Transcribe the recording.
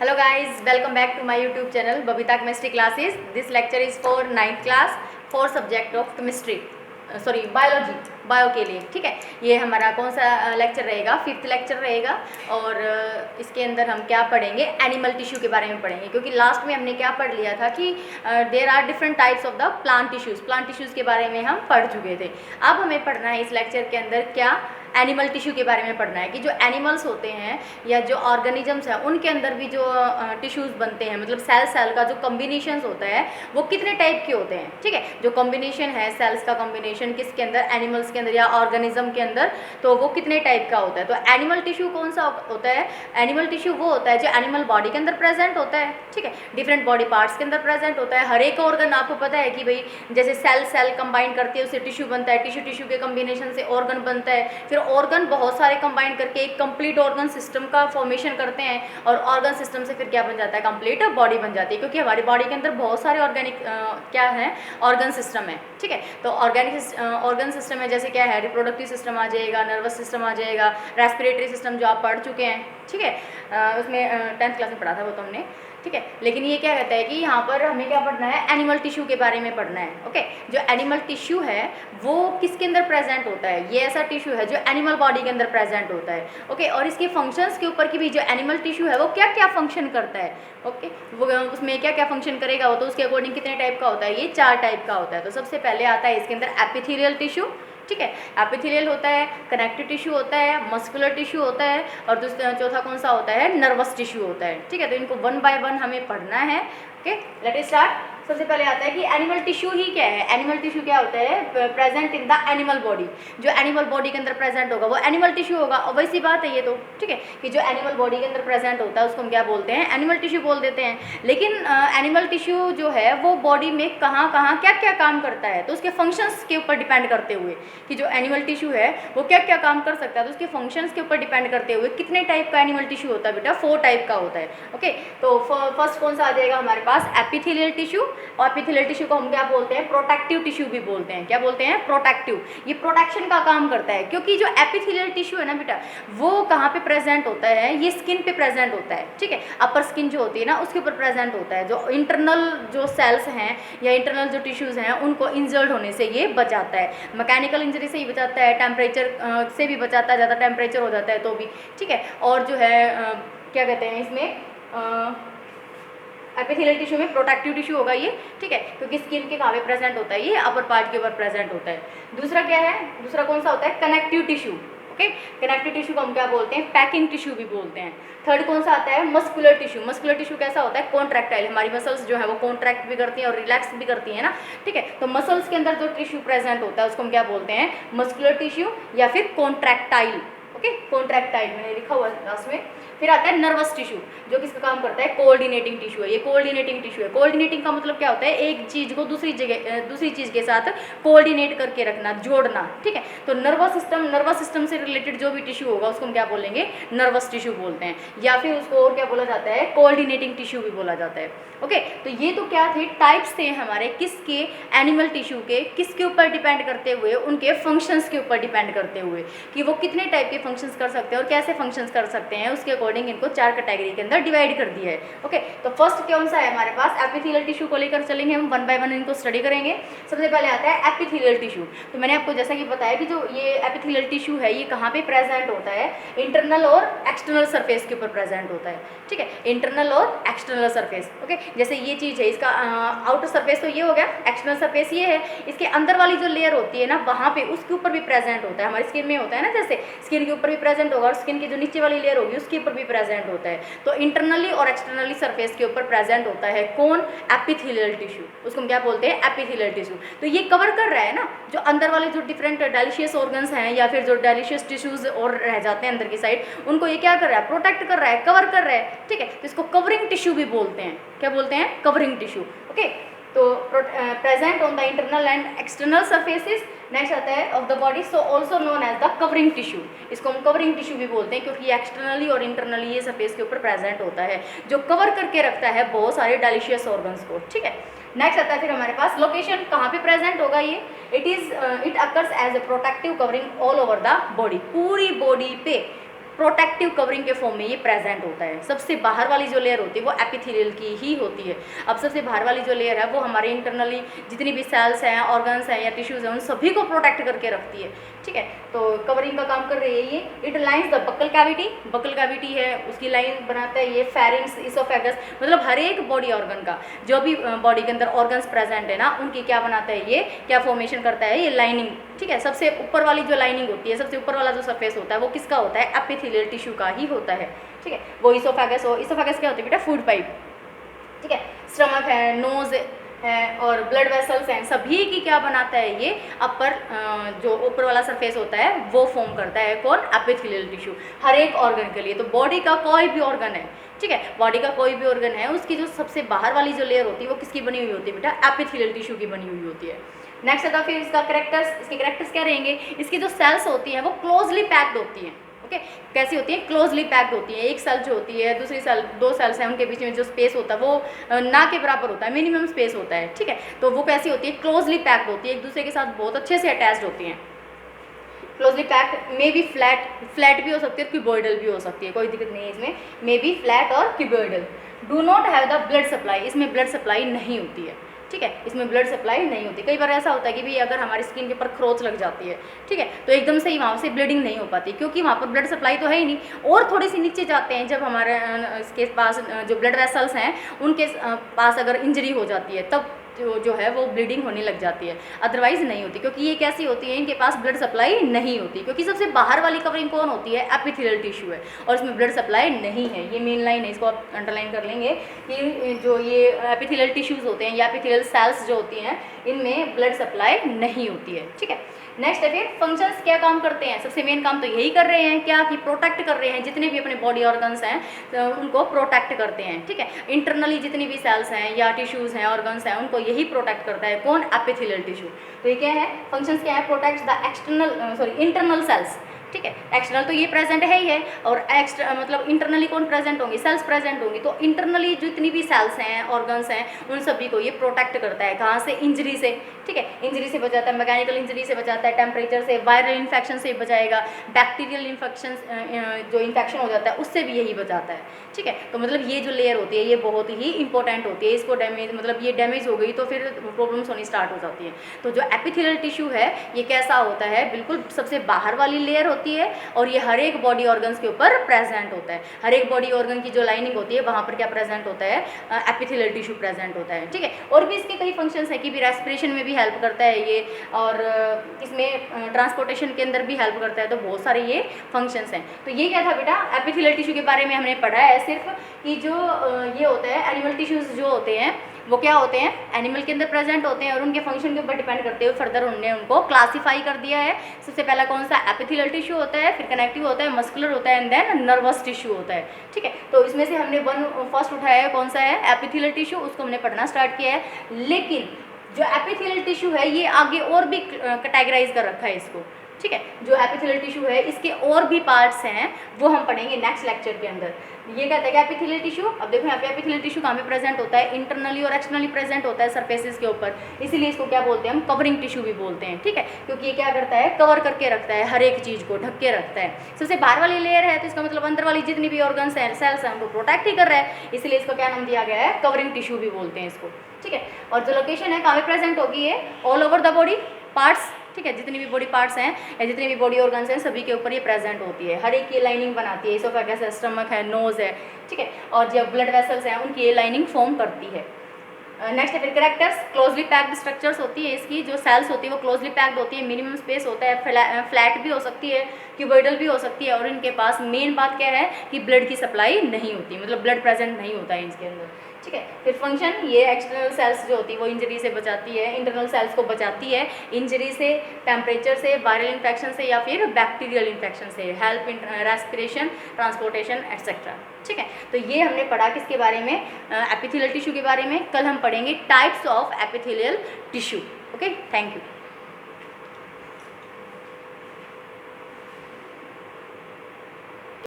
Hello guys, welcome back to my YouTube channel Babita Chemistry Classes. This lecture is for 9th class for subject of chemistry, sorry biology, bio के लिए। ठीक है, ये हमारा कौन सा लेक्चर रहेगा? 5th लेक्चर रहेगा। और इसके अंदर हम क्या पढ़ेंगे? एनिमल टिश्यू के बारे में पढ़ेंगे, क्योंकि लास्ट में हमने क्या पढ़ लिया था कि there are different types of the plant tissues के बारे में हम पढ़ चुके थे। अब हमें पढ़ना है इस लेक्चर के अंदर क्या? एनिमल टिश्यू के बारे में पढ़ना है कि जो एनिमल्स होते हैं या जो ऑर्गेनिजम्स हैं उनके अंदर भी जो टिश्यूज़ बनते हैं, मतलब सेल का जो कॉम्बिनेशंस होता है वो कितने टाइप के होते हैं। ठीक है, जो कॉम्बिनेशन है सेल्स का कॉम्बिनेशन किसके अंदर, एनिमल्स के अंदर या ऑर्गेनिज्म के अंदर, तो वो कितने टाइप का होता है। तो एनिमल टिश्यू कौन सा होता है? एनिमल टिश्यू वो होता है जो एनिमल बॉडी के अंदर प्रेजेंट होता है। ठीक है, डिफरेंट बॉडी पार्ट्स के अंदर प्रेजेंट होता है। हर एक ऑर्गन आपको पता है कि भाई जैसे सेल कंबाइन करती है उससे टिश्यू बनता है, टिश्यू के कॉम्बिनेशन से ऑर्गन बनता है, फिर ऑर्गन बहुत सारे कंबाइन करके एक कंप्लीट ऑर्गन सिस्टम का फॉर्मेशन करते हैं और ऑर्गन सिस्टम से फिर क्या बन जाता है? कंप्लीट बॉडी बन जाती है, क्योंकि हमारी बॉडी के अंदर बहुत सारे ऑर्गेनिक क्या है? ऑर्गन सिस्टम है। ठीक है, तो ऑर्गन सिस्टम में जैसे क्या है? रिप्रोडक्टिव सिस्टम आ जाएगा, नर्वस सिस्टम आ जाएगा, रेस्पिरेटरी सिस्टम जो आप पढ़ चुके हैं। ठीक है, उसमें 10th क्लास में पढ़ा था वो तो हमने। ठीक है, लेकिन ये क्या कहता है कि यहाँ पर हमें क्या पढ़ना है? एनिमल टिश्यू के बारे में पढ़ना है। ओके, जो एनिमल टिश्यू है वो किसके अंदर प्रेजेंट होता है? ये ऐसा टिश्यू है जो एनिमल बॉडी के अंदर प्रेजेंट होता है। ओके, और इसके फंक्शंस के ऊपर की भी जो एनिमल टिश्यू है वो क्या क्या फंक्शन करता है। ओके, वो उसमें क्या क्या फंक्शन करेगा वो तो उसके अकॉर्डिंग कितने टाइप का होता है? ये 4 टाइप का होता है। तो सबसे पहले आता है इसके अंदर एपिथेलियल टिश्यू। ठीक है, एपिथेलियल होता है, कनेक्टिव टिश्यू होता है, मस्कुलर टिश्यू होता है, और दूसरा चौथा कौन सा होता है? नर्वस टिश्यू होता है। ठीक है, तो इनको 1 बाय 1 हमें पढ़ना है। Okay, let us start. सबसे पहले आता है कि एनिमल टिश्यू ही क्या है? एनिमल टिश्यू क्या होता है? Present in the animal body. जो एनिमल बॉडी के अंदर प्रेजेंट होगा वो एनिमल टिश्यू होगा, और वैसी बात है ये तो। ठीक है, कि जो एनिमल बॉडी के अंदर प्रेजेंट होता है उसको हम क्या बोलते हैं? एनिमल टिश्यू बोल देते हैं। लेकिन एनिमल टिश्यू जो है वो बॉडी में कहाँ कहाँ क्या क्या काम करता है, तो उसके फंक्शंस के ऊपर डिपेंड करते हुए कि जो एनिमल टिश्यू है वो क्या क्या काम कर सकता है, तो उसके फंक्शंस के ऊपर डिपेंड करते हुए कितने टाइप का एनिमल टिश्यू होता है बेटा? 4 टाइप का होता है। ओके, तो फर्स्ट कौन सा आ जाएगा हमारे पास? Epithelial tissue. और एपिथेलियल टिश्यू को हम क्या बोलते हैं? प्रोटेक्टिव टिश्यू भी बोलते हैं। क्या बोलते हैं? प्रोटेक्टिव। ये प्रोटेक्शन का काम करता है, क्योंकि जो एपिथेलियल टिश्यू है ना बेटा वो कहाँ पे प्रेजेंट होता है? ये स्किन पे प्रेजेंट होता है। ठीक है, अपर स्किन जो होती है ना उसके ऊपर प्रेजेंट होता है। जो इंटरनल जो सेल्स हैं या इंटरनल जो टिश्यूज़ हैं उनको इंजर्ड होने से ये बचाता है। मैकेनिकल इंजरी से ही बचाता है, टेम्परेचर से भी बचाता है, ज़्यादा टेम्परेचर हो जाता है तो भी। ठीक है, और जो है क्या कहते हैं इसमें एपिथेलियल टिश्यू में प्रोटेक्टिव टिश्यू होगा ये। ठीक है, क्योंकि स्किन के कहाँ पे प्रेजेंट होता है? ये अपर पार्ट के ऊपर प्रेजेंट होता है। दूसरा क्या है? दूसरा कौन सा होता है? Connective tissue. Okay, connective tissue को हम क्या बोलते हैं? पैकिंग टिश्यू भी बोलते हैं। थर्ड कौन सा आता है? Muscular tissue. मस्कुलर टिश्यू कैसा होता है? कॉन्ट्रैक्टाइल। हमारी मसल्स जो है वो कॉन्ट्रैक्ट भी करती हैं और रिलैक्स भी करती हैं ना। ठीक है, तो मसल्स के अंदर जो टिश्यू प्रेजेंट होता है उसको हम क्या बोलते हैं? मस्कुलर टिश्यू या फिर कॉन्ट्रैक्टाइल। ओके, कॉन्ट्रैक्टाइल मैंने लिखा हुआ है क्लास में। फिर आता है नर्वस टिश्यू, जो किसका काम करता है? कोऑर्डिनेटिंग टिश्यू है। ये कोऑर्डिनेटिंग टिश्यू है। कोऑर्डिनेटिंग का मतलब क्या होता है? एक चीज़ को दूसरी चीज़ के साथ कोऑर्डिनेट करके रखना, जोड़ना। ठीक है, तो नर्वस सिस्टम से रिलेटेड जो भी टिश्यू होगा उसको हम क्या बोलेंगे? नर्वस टिश्यू बोलते हैं, या फिर उसको और क्या बोला जाता है? कोऑर्डिनेटिंग टिश्यू भी बोला जाता है। ओके, तो ये तो क्या थे? टाइप्स थे हमारे किसके? एनिमल टिश्यू के। किसके ऊपर डिपेंड करते हुए? उनके फंक्शंस के ऊपर डिपेंड करते हुए कि वो कितने टाइप के फंक्शंस कर सकते हैं और कैसे फंक्शंस कर सकते हैं, उसके अकॉर्डिंग इनको 4 कैटेगरी के अंदर डिवाइड कर दिया है। ओके, तो फर्स्ट कौन सा है हमारे पास? एपिथेलियल टिश्यू को लेकर चलेंगे हम, 1 बाय 1 इनको स्टडी करेंगे। सबसे पहले आता है एपिथेलियल टिश्यू। तो मैंने आपको जैसा कि बताया कि जो ये एपिथेलियल टिश्यू है ये कहाँ पे प्रेजेंट होता है? इंटरनल और एक्सटर्नल सरफेस के ऊपर प्रेजेंट होता है। ठीक है, इंटरनल और एक्सटर्नल सरफेस। ओके, जैसे ये चीज़ है, इसका आउटर सरफेस तो ये हो गया, एक्सटर्नल सरफेस ये है, इसके अंदर वाली जो लेयर होती है ना वहाँ पे उसके ऊपर भी प्रेजेंट होता है। हमारी स्किन में होता है ना, जैसे स्किन के ऊपर भी प्रेजेंट होगा और स्किन की जो नीचे वाली लेयर होगी उसके ऊपर भी प्रेजेंट होता है। तो इंटरनली और एक्सटर्नली सरफेस के ऊपर प्रेजेंट होता है कौन? Epithelial tissue. उसको हम क्या बोलते हैं? Epithelial tissue. तो ये कवर कर रहा है ना जो अंदर वाले जो डिफरेंट डेलिशियस ऑर्गन्स हैं या फिर जो डेलिशियस टिश्यूज और रह जाते हैं अंदर की साइड, उनको ये क्या कर रहा है? प्रोटेक्ट कर रहा है, कवर कर रहा है। ठीक है, तो इसको कवरिंग टिश्यू भी बोलते हैं। क्या बोलते हैं? Covering tissue. ओके, तो present on the internal and external surfaces. Next आता है of the body, so also known as the covering tissue. इसको हम कवरिंग टिश्यू भी बोलते हैं, क्योंकि एक्सटर्नली और इंटरनली ये सरफेस के ऊपर प्रेजेंट होता है, जो कवर करके रखता है बहुत सारे डेलिशियस ऑर्गन्स को। ठीक है, नेक्स्ट आता है फिर हमारे पास लोकेशन, कहाँ पे प्रेजेंट होगा ये? It occurs as a protective covering all over the body. पूरी बॉडी पे प्रोटेक्टिव कवरिंग के फॉर्म में ये प्रेजेंट होता है। सबसे बाहर वाली जो लेयर होती है वो एपिथेलियल की ही होती है। अब सबसे बाहर वाली जो लेयर है वो हमारे इंटरनली जितनी भी सेल्स हैं, ऑर्गन्स हैं या टिश्यूज़ हैं, उन सभी को प्रोटेक्ट करके रखती है, ठीक है। तो कवरिंग का काम कर रही है ये। It lines the buccal cavity, buccal cavity है उसकी लाइन बनाता है ये फेरिंग्स, इसोफेगस, मतलब हर एक बॉडी ऑर्गन का जो भी बॉडी के अंदर ऑर्गन्स प्रेजेंट है ना, उनकी क्या बनाता है ये, क्या फॉर्मेशन करता है ये लाइनिंग, ठीक है। सबसे ऊपर वाली जो लाइनिंग होती है, सबसे ऊपर वाला जो सरफेस होता है वो किसका होता है, एपिथेलियल टिश्यू का ही होता है, ठीक है। वो इसोफेगस हो, इसोफेगस क्या होती है बेटा, फूड पाइप, ठीक है। स्टमक है, नोज है और ब्लड वेसल्स हैं, सभी की क्या बनाता है ये अपर जो ऊपर वाला सरफेस होता है वो फॉर्म करता है कौन, एपिथेलियल टिश्यू, हर एक ऑर्गन के लिए। तो बॉडी का कोई भी ऑर्गन है, ठीक है, बॉडी का कोई भी ऑर्गन है, उसकी जो सबसे बाहर वाली जो लेयर होती है वो किसकी बनी हुई होती है बेटा, एपिथेलियल टिश्यू की बनी हुई होती है। नेक्स्ट आता फिर इसका कैरेक्टर्स, इसके कैरेक्टर्स क्या रहेंगे, इसकी जो सेल्स होती हैं वो क्लोजली पैक्ड होती हैं, ओके। कैसी होती है, क्लोजली पैक्ड होती है। एक सेल जो होती है, दूसरी सेल, दो सेल्स हैं, उनके बीच में जो स्पेस होता है वो ना के बराबर होता है, मिनिमम स्पेस होता है, ठीक है। तो वो कैसी होती है, क्लोजली पैक्ड होती है, एक दूसरे के साथ बहुत अच्छे से अटैच्ड होती हैं। Closely packed may be flat भी हो सकती है, क्यूबॉइडल भी हो सकती है, कोई दिक्कत नहीं है इसमें, मे बी फ्लैट और cuboidal. Do not have the blood supply, इसमें ब्लड सप्लाई नहीं होती है, ठीक है, इसमें ब्लड सप्लाई नहीं होती। कई बार ऐसा होता है कि भाई अगर हमारी स्किन के ऊपर खरोच लग जाती है, ठीक है, तो एकदम से ही वहाँ से ब्लीडिंग नहीं हो पाती, क्योंकि वहाँ पर ब्लड सप्लाई तो है ही नहीं। और थोड़ी सी नीचे जाते हैं जब हमारे इसके पास जो ब्लड वेसल्स हैं उनके पास अगर इंजरी हो जाती है तब जो है वो ब्लीडिंग होने लग जाती है, अदरवाइज नहीं होती, क्योंकि ये कैसी होती है, इनके पास ब्लड सप्लाई नहीं होती, क्योंकि सबसे बाहर वाली कवरिंग कौन होती है, एपिथेलियल टिश्यू है, और इसमें ब्लड सप्लाई नहीं है। ये मेन लाइन है, इसको आप अंडरलाइन कर लेंगे कि जो ये एपिथेलियल टिश्यूज़ होते हैं या एपिथेलियल सेल्स जो होती हैं इनमें ब्लड सप्लाई नहीं होती है, ठीक है। नेक्स्ट है फिर फंक्शंस, क्या काम करते हैं, सबसे मेन काम तो यही कर रहे हैं क्या, कि प्रोटेक्ट कर रहे हैं, जितने भी अपने बॉडी ऑर्गन्स हैं तो उनको प्रोटेक्ट करते हैं, ठीक है। इंटरनली जितनी भी सेल्स हैं या टिश्यूज़ हैं, ऑर्गन्स हैं, उनको यही प्रोटेक्ट करता है कौन, एपिथेलियल टिश्यू। तो ये क्या है, फंक्शंस क्या है, protect the external internal cells, ठीक है। एक्सटर्नल तो ये प्रेजेंट है ही है, और एक्सटर्नल मतलब इंटरनली कौन प्रेजेंट होंगे, सेल्स प्रेजेंट होंगी। तो इंटरनली जितनी भी सेल्स हैं, ऑर्गन्स हैं, उन सभी को ये प्रोटेक्ट करता है, कहाँ से, इंजरी से, ठीक है, इंजरी से बचाता है, मैकेनिकल इंजरी से बचाता है, टेम्परेचर से, वायरल इन्फेक्शन से बचाएगा, बैक्टीरियल इन्फेक्शन जो इन्फेक्शन हो जाता है उससे भी यही बचाता है, ठीक है। तो मतलब ये जो लेयर होती है ये बहुत ही इंपॉर्टेंट होती है, इसको डैमेज मतलब ये डैमेज हो गई तो फिर प्रॉब्लम्स होनी स्टार्ट हो जाती है। तो जो एपिथेलियल टिश्यू है ये कैसा होता है, बिल्कुल सबसे बाहर वाली लेयर होती है, और ये हर एक बॉडी ऑर्गन्स के ऊपर प्रेजेंट होता है। हर एक बॉडी ऑर्गन की जो लाइनिंग होती है वहाँ पर क्या प्रेजेंट होता है, एपिथेलियल टिश्यू प्रेजेंट होता है, ठीक है। और भी इसके कई फंक्शंस हैं कि भी रेस्पिरेशन में भी हेल्प करता है ये, और इसमें ट्रांसपोर्टेशन के अंदर भी हेल्प करता है, तो बहुत सारे ये फंक्शंस हैं। तो ये क्या था बेटा, एपिथेलियल टिश्यू के बारे में हमने पढ़ा है सिर्फ कि जो ये होता है एनिमल टिश्यूज़ जो होते हैं वो क्या होते हैं, एनिमल के अंदर प्रेजेंट होते हैं, और उनके फंक्शन के ऊपर डिपेंड करते हुए फर्दर उन्होंने उनको क्लासीफाई कर दिया है। सबसे पहला कौन सा, एपिथेलियल टिश्यू होता है, फिर कनेक्टिव होता है, मस्कुलर होता है, एंड देन नर्वस टिश्यू होता है, ठीक है। तो इसमें से हमने फर्स्ट उठाया है कौन सा है, एपिथेलियल टिश्यू, उसको हमने पढ़ना स्टार्ट किया है। लेकिन जो एपिथेलियल टिश्यू है ये आगे और भी कैटेगराइज कर रखा है इसको, ठीक है। जो एपिथेलियल टिश्यू है इसके और भी पार्ट्स हैं वो हम पढ़ेंगे नेक्स्ट लेक्चर के अंदर। ये कहता है कि एपिथेलियल टिश्यू, अब देखो यहाँ पे एपिथेलियल टिश्यू कहाँ पे प्रेजेंट होता है, इंटरनली और एक्सटर्नली प्रेजेंट होता है सरफेसेस के ऊपर, इसीलिए इसको क्या बोलते हैं हम, कवरिंग टिश्यू भी बोलते हैं, ठीक है। क्योंकि ये क्या करता है, कवर करके रखता है, हर एक चीज़ को ढक के रखता है। सबसे बाहर वाली लेयर है तो इसका मतलब अंदर वाली जितनी भी ऑर्गन्स हैं, सेल्स हैं, उनको प्रोटेक्ट ही कर रहा है, इसलिए इसको क्या नाम दिया गया है, कवरिंग टिश्यू भी बोलते हैं इसको, ठीक है। और जो लोकेशन है कहाँ पे प्रेजेंट होगी है, all over the body parts, ठीक है। जितनी भी बॉडी पार्ट्स हैं या जितने भी बॉडी ऑर्गन्स हैं सभी के ऊपर ये प्रेजेंट होती है, हर एक की लाइनिंग बनाती है, इसोफेगस है, स्टमक है, नोज है, ठीक है। और जब ब्लड वेसल्स हैं उनकी ये लाइनिंग फॉर्म करती है। नेक्स्ट है फिर कैरेक्टर्स, क्लोजली पैक्ड स्ट्रक्चर्स होती है इसकी, जो सेल्स होती है वो क्लोजली पैक्ड होती है, मिनिमम स्पेस होता है, फ्लैट भी हो सकती है, क्यूबॉइडल भी हो सकती है, और इनके पास मेन बात क्या है कि ब्लड की सप्लाई नहीं होती, मतलब ब्लड प्रेजेंट नहीं होता है इसके अंदर, ठीक है। फिर फंक्शन, ये एक्सटर्नल सेल्स जो होती है वो इंजरी से बचाती है, इंटरनल सेल्स को बचाती है इंजरी से, टेम्परेचर से, वायरल इन्फेक्शन से या फिर बैक्टीरियल इन्फेक्शन से, help in respiration, transportation etcetera, ठीक है। तो ये हमने पढ़ा किसके बारे में, एपिथेलियल टिश्यू के बारे में। कल हम पढ़ेंगे types of epithelial tissue. Okay, thank you.